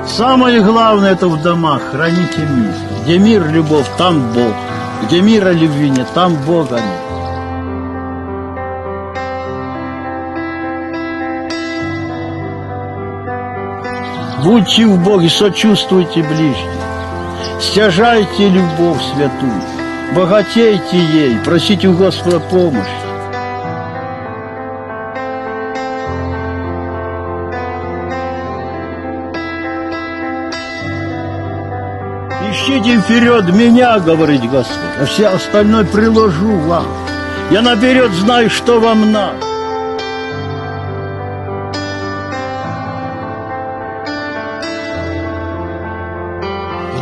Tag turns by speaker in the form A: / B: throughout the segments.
A: Самое главное это в домах. Храните мир. Где мир, любовь, там Бог. Где мира, любви нет, там Бога нет. Будьте в Боге, сочувствуйте ближним. Стяжайте любовь святую. Богатейте ей, просите у Господа помощи. Ищите вперед меня, говорит Господь, а все остальное приложу вам. Я наперед знаю, что вам надо.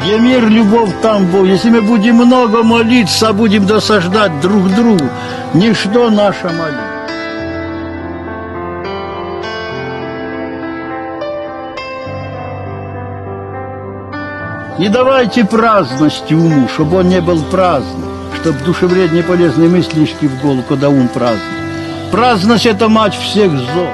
A: Где мир, любовь, там Бог. Если мы будем много молиться, будем досаждать друг другу, ничто наша молитва. Не давайте праздности уму, чтобы он не был праздным, чтобы душевредные полезные мысли не шли в голову, когда ум праздный. Праздность – это мать всех зол.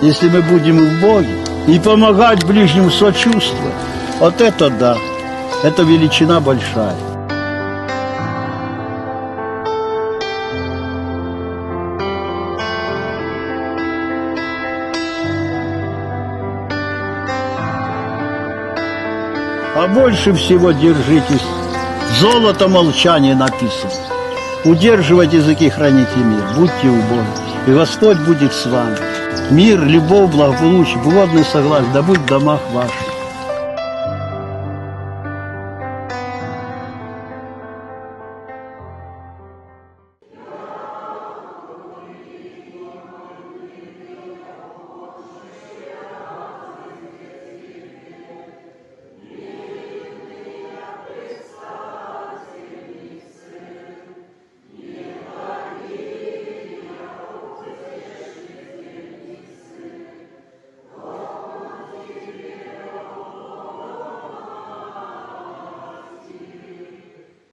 A: Если мы будем в Боге и помогать ближнему, сочувствовать, вот это да, это величина большая. А больше всего держитесь. Золото молчания написано. Удерживайте языки, храните мир. Будьте у Бога. И Господь будет с вами. Мир, любовь, благополучие, плодное согласие, да будет в домах ваших.